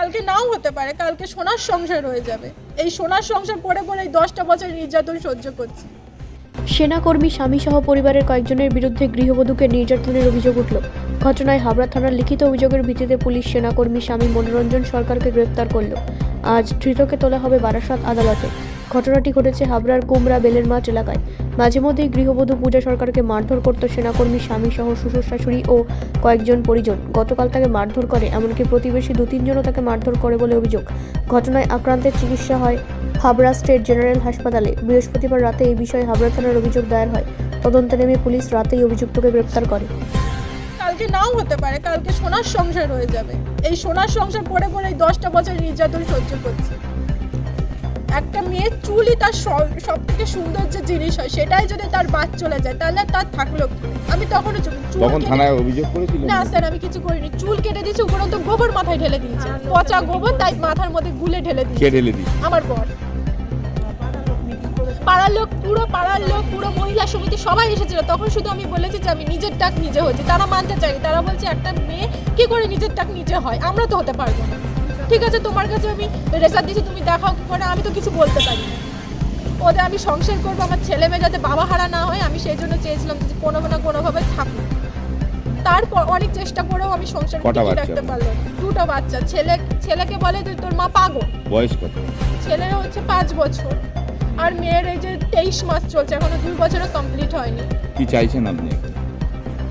কালকে নাও হতে পারে, কালকে সোনার সংসার হয়ে যাবে। এই সোনার সংসার করে করে এই 10টা বছর নির্যাতন সহ্য করছি। সেনাকর্মী স্বামীসহ পরিবারের কয়েকজনের বিরুদ্ধে গৃহবধূকে নির্যাতনের অভিযোগ উঠল। ঘটনায় হাবড়া থানার লিখিত অভিযোগের ভিত্তিতে পুলিশ সেনাকর্মী স্বামী মনোরঞ্জন সরকারকে গ্রেপ্তার করল। আজ ধৃতকে তোলা হবে বারাসাত আদালতে। ঘটনাটি ঘটেছে হাবড়ার কুমড়া বেলের মাঠ এলাকায়। মাঝে মধ্যেই গৃহবধূ পূজা সরকারকে মারধর করত সেনাকর্মী স্বামীসহ শ্বশুর শাশুড়ি ও কয়েকজন পরিজন। গতকাল তাকে মারধর করে, এমনকি প্রতিবেশী 2-3 জনও তাকে মারধর করে বলে অভিযোগ। ঘটনায় আক্রান্তের চিকিৎসা হয় হাবড়া স্টেট জেনারেল হাসপাতালে। বৃহস্পতিবার রাতে এই বিষয়ে হাবড়া থানার অভিযোগ দায়ের হয়। তদন্তে নেমে পুলিশ রাতেই অভিযুক্তকে গ্রেপ্তার করে। কালকে নাও হতে পারে, কালকে সোনার সংসার হয়ে যাবে। এই সোনার সংসার করে করে এই 10টা বছর নির্যাতন সহ্য করছি। একটা মেয়ের চুলই তার সব থেকে সুন্দর যে জিনিস হয়, সেটাই যদি তার বাদ চলে যায় তাহলে তার থাকলো কি? আমি তখনও তখন থানায় অভিযোগ করেছিলেন? না স্যার, আমি কিছু করিনি। চুল কেটে দিয়েছি, উপরন্ত গোবর মাথায় ঢেলে দিয়েছে, পচা গোবর, তাই মাথার মধ্যে গুলে ঢেলে দিয়েছে। কে ঢেলে দিয়েছে? আমার বর। পাড়ার লোক, পুরো মহিলা সমিতি সবাই এসেছিল। তখন শুধু আমি বলেছি যে আমি নিজের টাক নিজে হয়েছি। তারা মানতে চায়নি। তারা বলছে একটা মেয়ে কি করে নিজের টাক নিজে হয়, আমরা তো হতে পারবো না। ঠিক আছে, তোমার কাছে আমি রেজাল্ট দিয়েছি, তুমি দেখাও কি করে। আমি তো কিছু বলতে পারি না। ওদের আমি সংসার করবো, আমার ছেলে মেয়ে যাতে বাবা হারা না হয়, আমি সেই জন্য চেয়েছিলাম যে কোনো না কোনোভাবে থাকুক। তারপর অনেক চেষ্টা করেও আমি সংসার টিকিয়ে রাখতে পারলাম না। 2টো বাচ্চা। ছেলেকে বলে যে তোর মা পাগল। বয়স কত? ছেলের হচ্ছে 5 বছর, আর মেয়ের এই যে 23 মাস চলছে, এখনো 2 বছরও কমপ্লিট হয়নি। কি চাইছেন আপনি?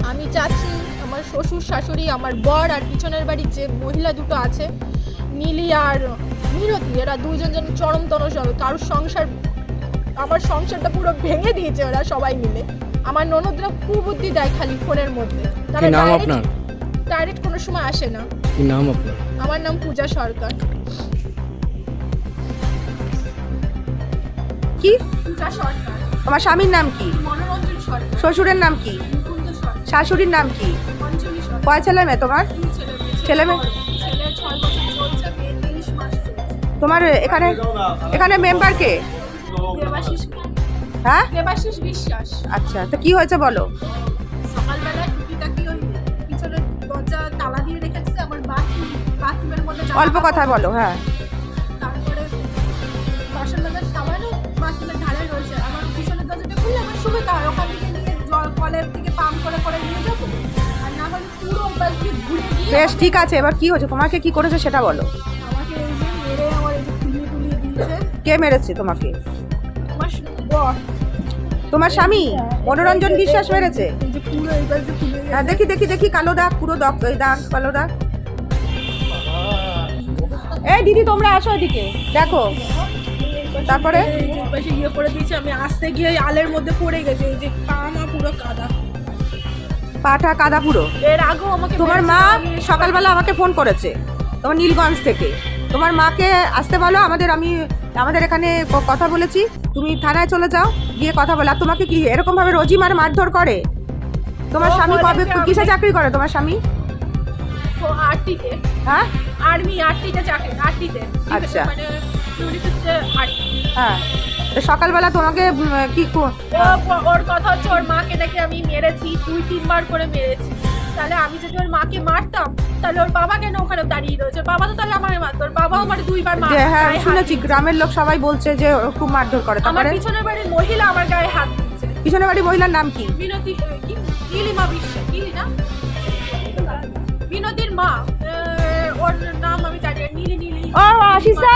আমি চাচ্ছি আমার শ্বশুর শাশুড়ি, আমার বর আর পিছনের বাড়ির যে মহিলা দুটো আছে, নীলি আর মিনতি, এরা দুজন যেন চরম তনস হবে। কারোর সংসার, আমার সংসারটা পুরো ভেঙে দিয়েছে ওরা সবাই মিলে। আমার ননদরা কুবুদ্ধি দেয় খালি ফোনের মধ্যে। কি নাম আপনার? ডাইরেক্ট কোনো সময় আসে না। কি নাম আপনার? আমার নাম পূজা সরকার। কি পূজা সরকার। তোমার স্বামীর নাম কি? মনোরঞ্জন সরকার। শ্বশুরের নাম কি? মুকুন্দ সরকার। শাশুড়ির নাম কি? অঞ্জলি সরকার। কয় ছেলে মেয়ে তোমার? ছেলে মেয়ে? ছেলে 6 বছর চলছে, মেয়ে 23 মাস চলছে। তোমার এখানে মেম্বার কে? দেবাশিস। হ্যাঁ, দেবাশিস বিশ্বাস। আচ্ছা, তো কি হয়েছে বলো? সকালবেলা টুকিটাকি ওই পিছনে দরজা তালা দিয়ে রেখেছে, আমার বাথরুমের মধ্যে অল্প কথায় বলো। হ্যাঁ, তারপরে বাসন মাজার সাবানও বাথরুমের ধারে রয়েছে। আমার পিছনের দরজাটা খুললে আমার সুবিধা হয়, ওখান থেকে নিয়ে জল কলের থেকে পাম্প করে করে নিয়ে যাবো। আর না হলে পুরো বাস দিয়ে ঘুরে গিয়ে বেশ, ঠিক আছে। এবার কি হয়েছে, তোমাকে কি করেছে সেটা বলো। আমাকে এই যে মেরে আমার এই যে তুলিয়ে দিয়েছে। কে মেরেছে তোমাকে? আমার বর। তোমার স্বামী মনোরঞ্জন বিশ্বাস মেরেছে? এই যে পুরো এই বাস দিয়ে তুলে হ্যাঁ, দেখি কালো দাগ, পুরো দাগ, এই দাগ, কালো দাগ। এই দিদি, তোমরা আসো এদিকে, দেখো। তারপরে পাশে ইয়ে করে দিয়েছে, আমি আসতে গিয়ে আলের মধ্যে পড়ে গেছে। এই যে পা মা পুরো কাদা, পাটা কাদা পুরো। এর আগেও আমাকে তোমার মা সকালবেলা আমাকে ফোন করেছে, তোমার নীলগঞ্জ থেকে। তোমার মাকে আসতে বলো, আমাদের এখানে কথা বলেছি, তুমি থানায় চলে যাও, গিয়ে কথা বলো। আর তোমাকে কি এরকম ভাবে রোজই মারধর করে? তোমার স্বামী কবে, কিসে চাকরি করে তোমার স্বামী? ও আরটিতে। হ্যাঁ, আর্মি আরটিতে চাকরি, আরটিতে। আচ্ছা। মানে ইউনিফিতে আরটি। হ্যাঁ, তো সকালবেলা তোমাকে ওর কথা হচ্ছে ওর মাকে নাকি আমি মেরেছি, 2-3 বার করে মেরেছি। তাহলে আমি যদি ওর মাকে মারতাম, তাহলে ওর বাবা কেন ওখানে দাঁড়িয়ে রয়েছে? বাবা তো তাহলে আমাকে মারতো। ওর বাবা আমার 2 বার মারতো। হ্যাঁ, শুনেছি গ্রামের লোক সবাই বলছে যে ও খুব মারধর করে। আমার তারপরে পিছনের বাড়ির মহিলা আমার গায়ে হাত দিচ্ছে। পিছনের বাড়ির মহিলার নাম কি? বিনতি, কি নীলিমা বিশ্বাস, নীলিনা, বিনতির মা। ওর নাম আমি জানি না। নীলি। ও আশিসা,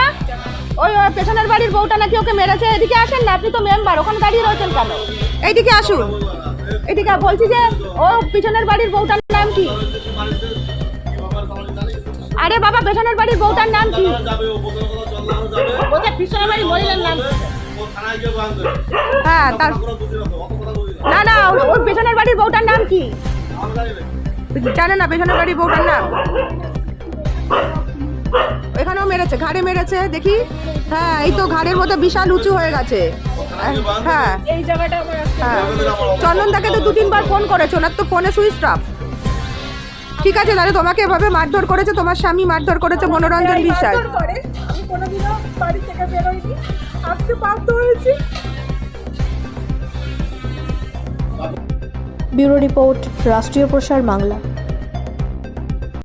ওই পেছনের বাড়ির বউটা নাকি ওকে মেরেছে। এদিকে আসেন না, আপনি তো মেম্বার, ওখানে দাঁড়িয়ে রয়েছেন কেন? এইদিকে আসুন, এদিকে। বলছি যে ও পিছনের বাড়ির বউটার নাম কি? আরে বাবা, পেছনের বাড়ির বউটার নাম কি? পিছনের বাড়ির মহিলার নাম? হ্যাঁ, না, ওর পেছনের বাড়ির বউটার নাম কি জানে না? পেছনের বাড়ির বউটার নাম এখানেও মেরেছে, ঘাড়ে মেরেছে, দেখি। হ্যাঁ, এই তো ঘাড়ের মধ্যে বিশাল উঁচু হয়ে গেছে। হ্যাঁ, এই জায়গাটা আমার হ্যাঁ। চন্দনদাকে তো 2-3 বার ফোন করেছে, ওনার তো ফোনে সুইচ অফ। ঠিক আছে, তাহলে তোমাকে এভাবে মারধর করেছে, তোমার স্বামী মারধর করেছে মনোরঞ্জন বিশ্বাস। আমি কোনোদিনও বাড়ি থেকে বেরোইনি, আজকে বাধ্য হয়েছি। ব্যুরো রিপোর্ট, রাষ্ট্রীয় প্রসার বাংলা।